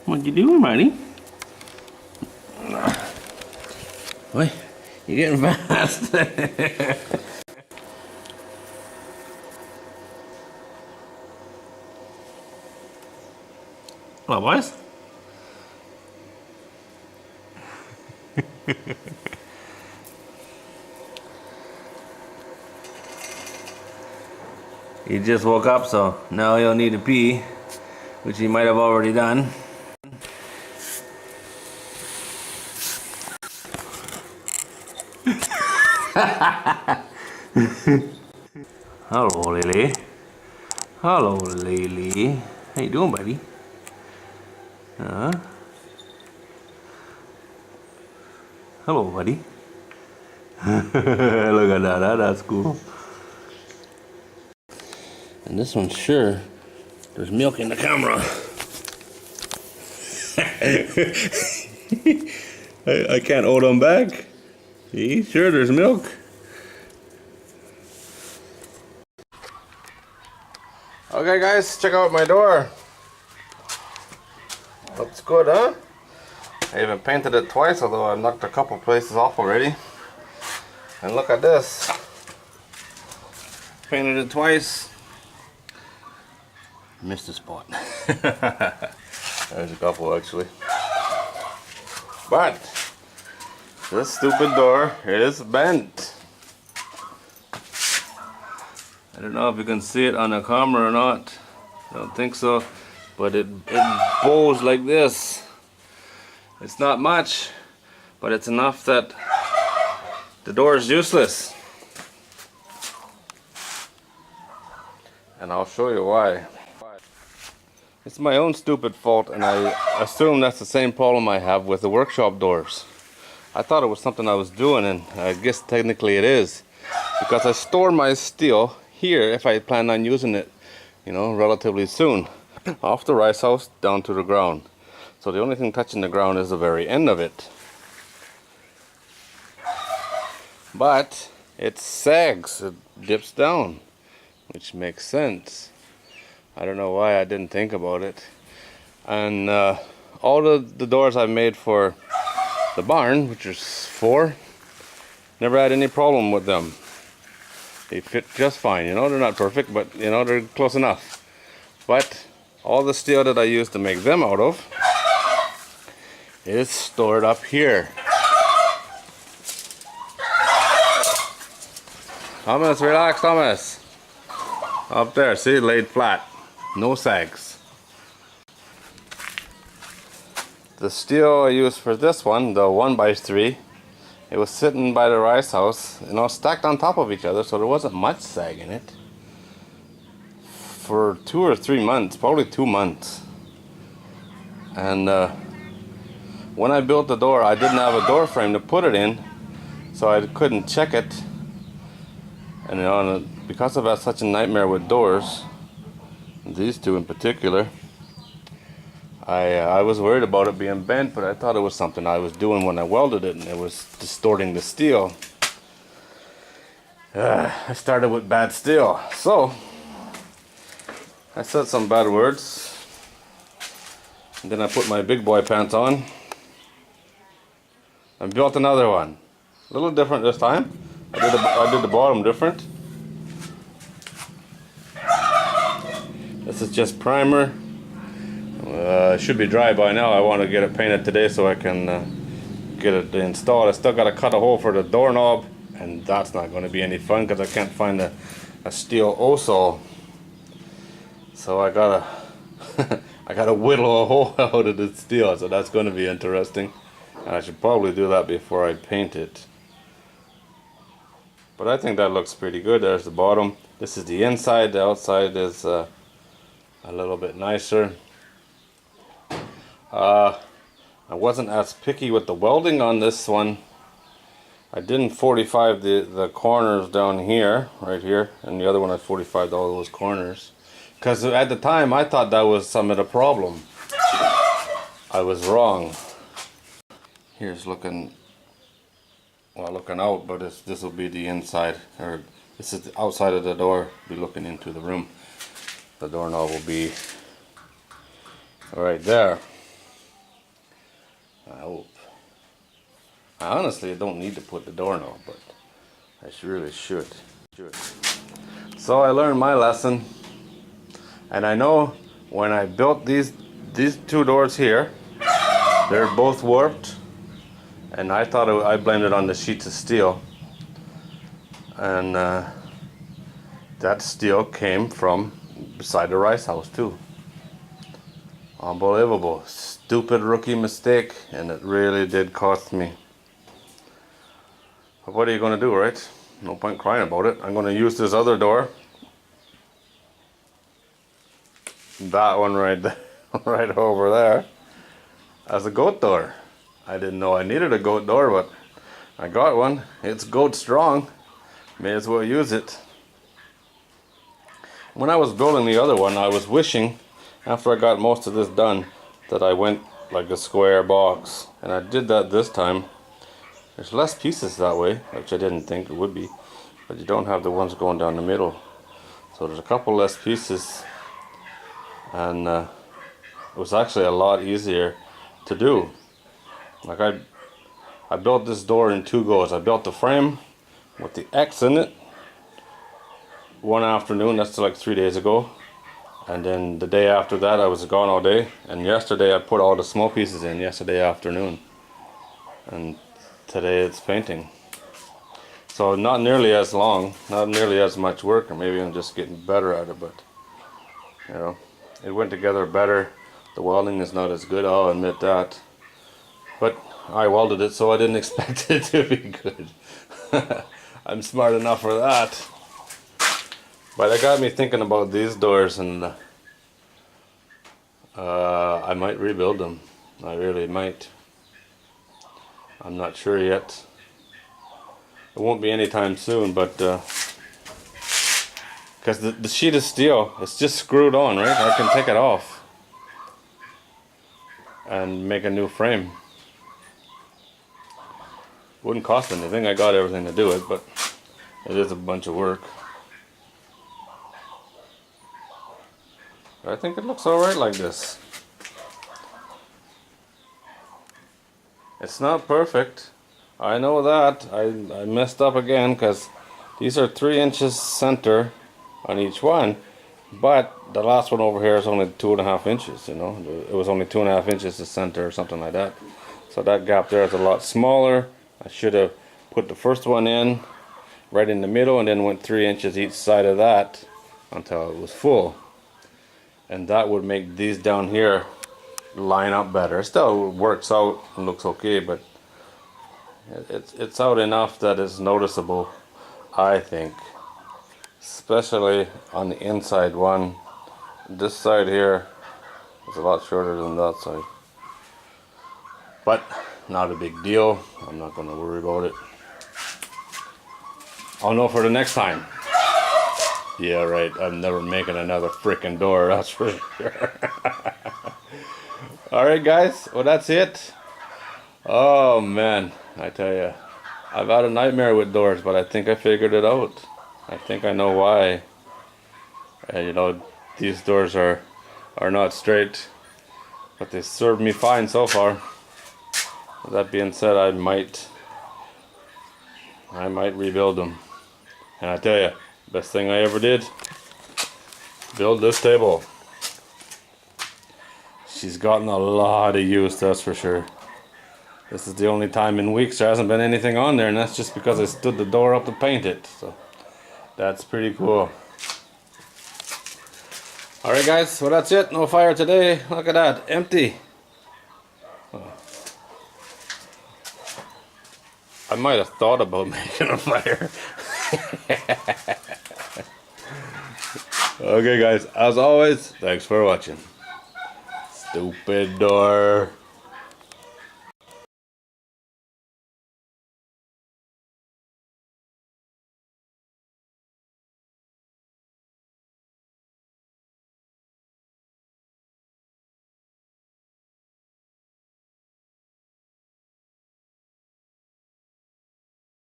What you doing, buddy? Wait, you're getting fast. Hello, boys. He just woke up, so now he'll need to pee, which he might have already done. Hello, Lily. Hello, Lily. How you doing, buddy? Huh? Hello, buddy. Look at that. That's cool. And this one, sure, there's milk in the camera. I can't hold them back. See, sure, there's milk. Okay, guys, check out my door. Looks good, huh? I even painted it twice, although I knocked a couple places off already. And look at this. Painted it twice. Missed a spot. There's a couple actually. But this stupid door is bent. I don't know if you can see it on the camera or not. I don't think so. But it bows like this. It's not much, but it's enough that the door is useless. And I'll show you why. It's my own stupid fault, and I assume that's the same problem I have with the workshop doors. I thought it was something I was doing, and I guess technically it is. Because I store my steel here if I plan on using it, you know, relatively soon. Off the rice house down to the ground. So the only thing touching the ground is the very end of it. But it sags, it dips down, which makes sense. I don't know why I didn't think about it. And all the doors I've made for the barn, which is 4, never had any problem with them. They fit just fine, you know, they're not perfect, but you know, they're close enough. But all the steel that I used to make them out of is stored up here. Thomas, relax, Thomas. Up there, see, laid flat. No sags. The steel I used for this one, the 1x3, it was sitting by the rice house, you know, stacked on top of each other, so there wasn't much sag in it. For 2 or 3 months, probably 2 months. And when I built the door, I didn't have a door frame to put it in, so I couldn't check it. And you know, because I've had such a nightmare with doors, these two in particular, I was worried about it being bent, but I thought it was something I was doing when I welded it, and it was distorting the steel. I started with bad steel, so I said some bad words, and then I put my big boy pants on and built another one. A little different this time. I did the bottom different. This is just primer. It should be dry by now. I want to get it painted today so I can get it installed. I still got to cut a hole for the doorknob, and that's not going to be any fun because I can't find a steel O-saw. So I gotta I gotta whittle a hole out of the steel, so that's going to be interesting. And I should probably do that before I paint it. But I think that looks pretty good. There's the bottom. This is the inside. The outside is a little bit nicer. I wasn't as picky with the welding on this one. I didn't 45 the corners down here, right here, and the other one I 45 all those corners. Because at the time I thought that was some of the problem. I was wrong. Here's looking, well, looking out, but this will be the inside, or this is the outside of the door. Be looking into the room. The doorknob will be right there. hope. I honestly don't need to put the doorknob, but I really should. So I learned my lesson, and I know when I built these two doors here, they're both warped, and I thought I blamed it on the sheets of steel, and that steel came from beside the rice house too. Unbelievable, stupid rookie mistake, and it really did cost me. But what are you going to do, right? No point crying about it. I'm going to use this other door, that one right there, right over there, as a goat door. I didn't know I needed a goat door, but I got one. It's goat strong. May as well use it. When I was building the other one, I was wishing, after I got most of this done, that I went like a square box. And I did that this time. There's less pieces that way, which I didn't think it would be. But you don't have the ones going down the middle. So there's a couple less pieces. And it was actually a lot easier to do. Like I built this door in 2 goes. I built the frame with the X in it one afternoon, that's like 3 days ago. And then the day after that I was gone all day. And yesterday I put all the small pieces in yesterday afternoon. And today it's painting. So not nearly as long, not nearly as much work, or maybe I'm just getting better at it, but you know, it went together better. The welding is not as good, I'll admit that. But I welded it, so I didn't expect it to be good. I'm smart enough for that. But it got me thinking about these doors, and I might rebuild them. I really might. I'm not sure yet. It won't be anytime soon, but because the sheet of steel, it's just screwed on, right? I can take it off and make a new frame. Wouldn't cost anything. I got everything to do it, but it is a bunch of work. I think it looks alright like this. It's not perfect. I know that. I messed up again because these are 3 inches center on each one. But the last one over here is only 2.5 inches, you know. It was only 2.5 inches to center or something like that. So that gap there is a lot smaller. I should have put the first one in right in the middle and then went 3 inches each side of that until it was full. And that would make these down here line up better. It still works out and looks okay, but it's out enough that it's noticeable, I think. Especially on the inside one. This side here is a lot shorter than that side. But not a big deal. I'm not going to worry about it. I'll know for the next time. Yeah, right. I'm never making another freaking door, that's for sure. Alright guys, well that's it. Oh man, I tell you, I've had a nightmare with doors, but I think I figured it out. I think I know why. You know, these doors are not straight, but they served me fine so far. With that being said, I might rebuild them. And I tell you, best thing I ever did, build this table. She's gotten a lot of use, that's for sure. This is the only time in weeks there hasn't been anything on there, and that's just because I stood the door up to paint it. So that's pretty cool. Alright guys, well that's it. No fire today. Look at that, empty. Oh. I might have thought about making a fire. Okay guys, as always, thanks for watching. Stupid door.